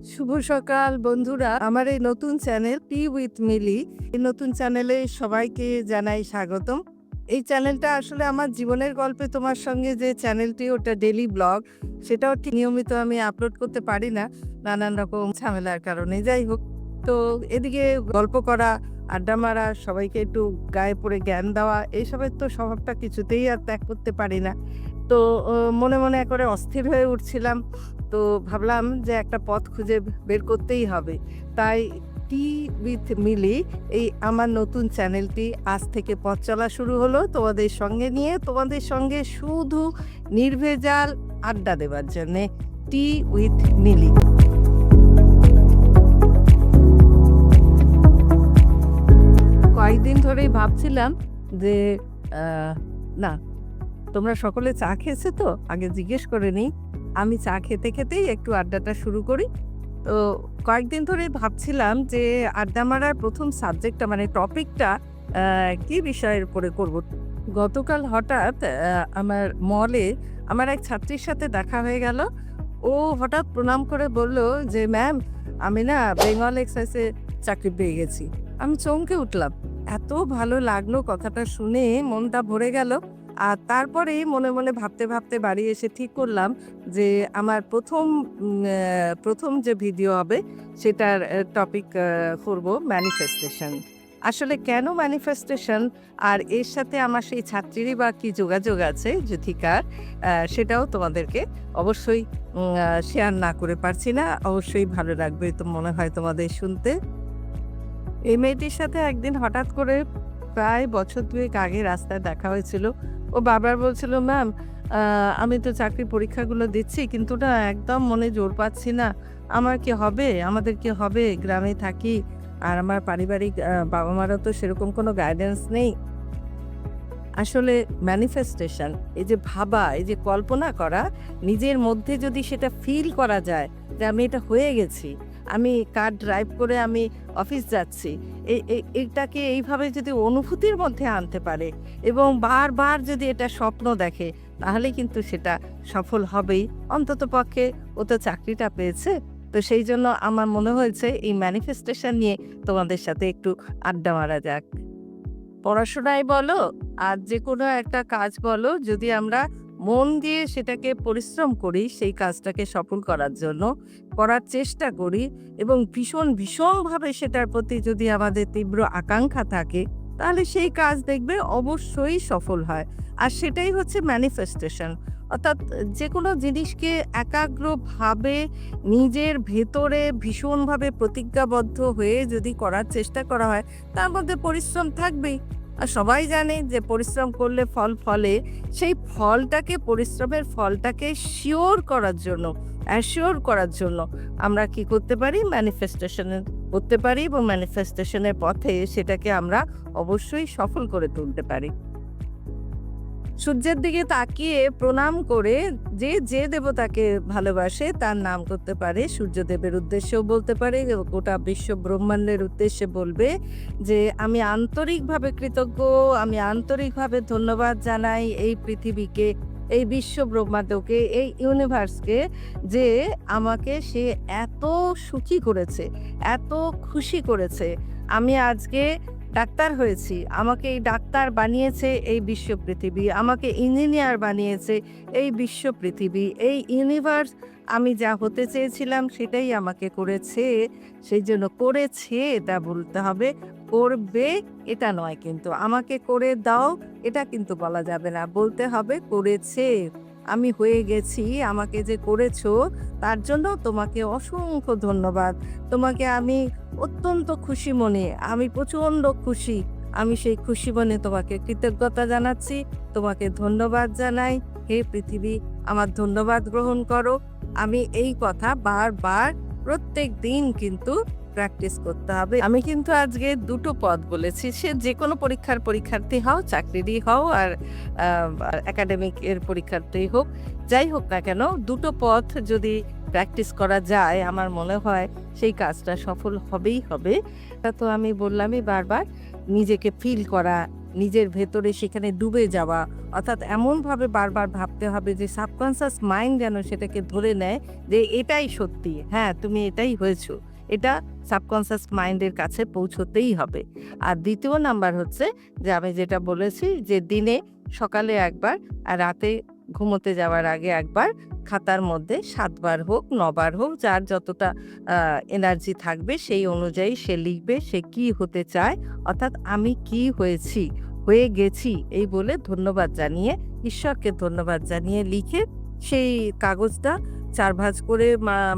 শুভ সকাল বন্ধুরা, আমার এই নতুন চ্যানেল টি উইথ মিলি, এই নতুন চ্যানেলে সবাইকে জানাই স্বাগতম। এই চ্যানেলটা আসলে আমার জীবনের গল্পে তোমার সঙ্গে যে চ্যানেলটি, ওটা ডেইলি ব্লগ, সেটাও ঠিক নিয়মিত আমি আপলোড করতে পারি না, নানান রকম ঝামেলার কারণে। যাই হোক, তো এদিকে গল্প করা, আড্ডা মারা, সবাইকে একটু গায়ে পড়ে জ্ঞান দেওয়া, এইসবের তো স্বভাবটা কিছুতেই আর ত্যাগ করতে পারি না। তো মনে মনে করে অস্থির হয়ে উঠছিলাম। তো ভাবলাম যে একটা পথ খুঁজে বের করতেই হবে। তাই টি উইথ মিলি, এই আমার নতুন চ্যানেলটি আজ থেকে পথ চলা শুরু হলো তোমাদের সঙ্গে নিয়ে, তোমাদের সঙ্গে শুধু নির্ভেজাল আড্ডা দেবার জন্যে। টি উইথ মিলি। কয়েকদিন ধরেই ভাবছিলাম যে না, তোমরা সকলে চা খেয়েছো তো? আগে জিজ্ঞেস করে নিই। আমি চা খেতে খেতেই একটু আড্ডাটা শুরু করি। তো কয়েকদিন ধরেই ভাবছিলাম যে আড্ডা মারার ১ম সাবজেক্টটা, মানে টপিকটা কি বিষয়ের উপরে করব। গতকাল হঠাৎ আমার মলে আমার এক ছাত্রীর সাথে দেখা হয়ে গেল। ও হঠাৎ প্রণাম করে বলল যে, "ম্যাম, আমি না বেঙ্গল এক্সপ্রেসে চাকরি পেয়ে গেছি।" আমি চমকে উঠলাম। এত ভালো লাগলো কথাটা শুনে, মনটা ভরে গেল। আর তারপরেই মনে মনে ভাবতে ভাবতে বাড়ি এসে ঠিক করলাম যে আমার প্রথম যে ভিডিও হবে সেটার টপিক করব ম্যানিফেস্টেশন। আসলে কেন ম্যানিফেস্টেশন, আর এর সাথে আমার সেই ছাত্রীরই বা কি যোগাযোগ আছে যুথিকার, সেটাও তোমাদেরকে অবশ্যই শেয়ার না করে পারছি না। অবশ্যই ভালো লাগবে তো মনে হয় তোমাদের শুনতে। এই মেয়েটির সাথে একদিন হঠাৎ করে প্রায় বছর ২ আগে রাস্তায় দেখা হয়েছিল। ও বারবার বলছিল, "ম্যাম, আমি তো চাকরির পরীক্ষাগুলো দিচ্ছি, কিন্তু না একদম মনে জোর পাচ্ছি না। আমার কি হবে? আমাদের কি হবে? গ্রামে থাকি। আর আমার পারিবারিক বাবা-মারও তো সেরকম কোনো গাইডেন্স নেই।" আসলে ম্যানিফেস্টেশন, এই যে ভাবা, এই যে কল্পনা করা, নিজের মধ্যে যদি সেটা ফিল করা যায় যে আমি এটা হয়ে গেছি, আমি কার ড্রাইভ করে আমি অফিস যাচ্ছি, এটাকে এইভাবে যদি অনুভূতির মধ্যে আনতে পারে এবং বারবার যদি এটা স্বপ্ন দেখে, তাহলে কিন্তু সেটা সফল হবেই। অন্তত পক্ষে ও তো চাকরিটা পেয়েছে। তো সেই জন্য আমার মনে হয়েছে এই ম্যানিফেস্টেশন নিয়ে তোমাদের সাথে একটু আড্ডা মারা যাক। পড়াশোনাই বলো আর যেকোনো একটা কাজ বলো, যদি আমরা মন দিয়ে সেটাকে পরিশ্রম করি, সেই কাজটাকে সফল করার জন্য করার চেষ্টা করি এবং ভীষণভাবে সেটার প্রতি যদি আমাদের তীব্র আকাঙ্ক্ষা থাকে, তাহলে সেই কাজ দেখবে অবশ্যই সফল হয়। আর সেটাই হচ্ছে ম্যানিফেস্টেশন। অর্থাৎ যেকোনো জিনিসকে একাগ্রভাবে নিজের ভেতরে ভীষণভাবে প্রতিজ্ঞাবদ্ধ হয়ে যদি করার চেষ্টা করা হয়, তার মধ্যে পরিশ্রম থাকবেই। আর সবাই জানে যে পরিশ্রম করলে ফল ফলে। সেই ফলটাকে, পরিশ্রমের ফলটাকে অ্যাসিওর করার জন্য আমরা কি করতে পারি? ম্যানিফেস্টেশন করতে পারি এবং ম্যানিফেস্টেশনের পথে সেটাকে আমরা অবশ্যই সফল করে তুলতে পারি। সূর্যের দিকে তাকিয়ে প্রণাম করে যে দেবতাকে ভালোবাসে তার নাম করতে পারে, সূর্যদেবের উদ্দেশ্যেও বলতে পারে, গোটা বিশ্ব ব্রহ্মাণ্ডের উদ্দেশ্যে বলবে যে আমি আন্তরিকভাবে কৃতজ্ঞ, আমি আন্তরিকভাবে ধন্যবাদ জানাই এই পৃথিবীকে, এই বিশ্ব ব্রহ্মাণ্ডকে, এই ইউনিভার্সকে, যে আমাকে সে এত সুখী করেছে, এত খুশি করেছে। আমি আজকে ডাক্তার হয়েছি, আমাকে এই ডাক্তার বানিয়েছে এই বিশ্ব পৃথিবী, আমাকে ইঞ্জিনিয়ার বানিয়েছে এই বিশ্ব পৃথিবী, এই ইউনিভার্স। আমি যা হতে চেয়েছিলাম সেটাই আমাকে করেছে। সেই জন্য করেছে এটা বলতে হবে, করবে এটা নয়। কিন্তু আমাকে করে দাও এটা কিন্তু বলা যাবে না, বলতে হবে করেছে। আমি হয়ে গেছি, আমাকে যে করেছো তার জন্য তোমাকে অসংখ্য ধন্যবাদ। তোমাকে আমি অত্যন্ত খুশি মনে, আমি প্রচণ্ড খুশি। আমি সেই খুশি মনে তোমাকে কৃতজ্ঞতা জানাচ্ছি, তোমাকে ধন্যবাদ জানাই। হে পৃথিবী, আমার ধন্যবাদ গ্রহণ করো। আমি এই কথা বারবার প্রত্যেক দিন কিন্তু প্র্যাকটিস করতে হবে। আমি কিন্তু আজকে ২ টো পদ বলেছি। সে যেকোনো পরীক্ষার পরীক্ষার্থী হও, চাকরিরই হও আর একাডেমিক এর পরীক্ষার্থী হোক, যাই হোক না কেন, ২ টো পথ যদি প্র্যাকটিস করা যায়, আমার মনে হয় সেই কাজটা সফল হবেই হবে। তা তো আমি বললামই বারবার, নিজেকে ফিল করা, নিজের ভেতরে সেখানে ডুবে যাওয়া, অর্থাৎ এমনভাবে বারবার ভাবতে হবে যে সাবকনশিয়াস মাইন্ড যেন সেটাকে ধরে নেয় যে এটাই সত্যি। হ্যাঁ, তুমি এটাই হয়েছো। এটা সাবকনশিয়াস মাইন্ডের কাছে পৌঁছতেই হবে। আর ২য় নাম্বার হচ্ছে যে আমি যেটা বলেছি যে দিনে সকালে একবার আর রাতে ঘুমোতে যাওয়ার আগে একবার খাতার মধ্যে ৭ বার হোক ৯ বার হোক যার যতটা এনার্জি থাকবে সেই অনুযায়ী সে লিখবে সে কি হতে চায়। অর্থাৎ আমি কি হয়েছি, হয়ে গেছি এই বলে ধন্যবাদ জানিয়ে, ঈশ্বরকে ধন্যবাদ জানিয়ে লিখে সেই কাগজটা ৪ ভাঁজ করে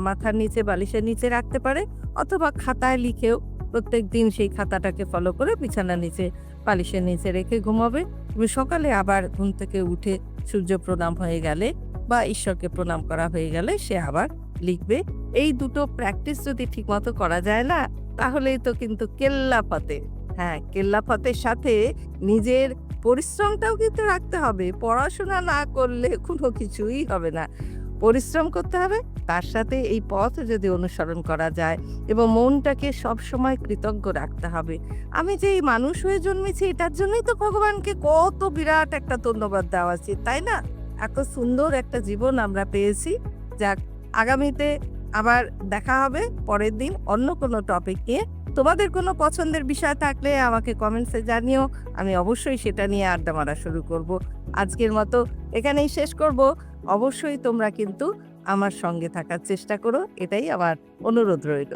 মাথার নিচে বালিশের নিচে রাখতে পারে, অথবা খাতায় লিখেও প্রত্যেকদিন সেই খাতাটাকে ফলো করে বিছানার নিচে বালিশের নিচে রেখে ঘুমাবে। তুমি সকালে আবার ঘুম থেকে উঠে সূর্য প্রণাম হয়ে গেলে বা ঈশ্বরকে প্রণাম করা হয়ে গেলে সে আবার লিখবে। এই দুটো প্র্যাকটিস যদি ঠিকমতো করা যায় না, তাহলেই তো কিন্তু কেল্লা ফতে। হ্যাঁ, কেল্লা ফতের সাথে নিজের পরিশ্রমটাও কিন্তু রাখতে হবে। পড়াশোনা না করলে কোনো কিছুই হবে না। পরিশ্রম করতে হবে, তার সাথে এই পথ যদি অনুসরণ করা যায় এবং মনটাকে সবসময় কৃতজ্ঞ রাখতে হবে। আমি যে এই মানুষ হয়ে জন্মেছি এটার জন্যই তো ভগবানকে কত বিরাট একটা ধন্যবাদ দেওয়া উচিত, তাই না? এত সুন্দর একটা জীবন আমরা পেয়েছি। যাক, আগামীতে আবার দেখা হবে পরের দিন অন্য কোনো টপিক নিয়ে। তোমাদের কোনো পছন্দের বিষয় থাকলে আমাকে কমেন্টসে জানিও। আমি অবশ্যই সেটা নিয়ে আড্ডা মারা শুরু করব। আজকের মতো এখানেই শেষ করব। অবশ্যই তোমরা কিন্তু আমার সঙ্গে থাকার চেষ্টা করো। এটাই আমার অনুরোধ রইল।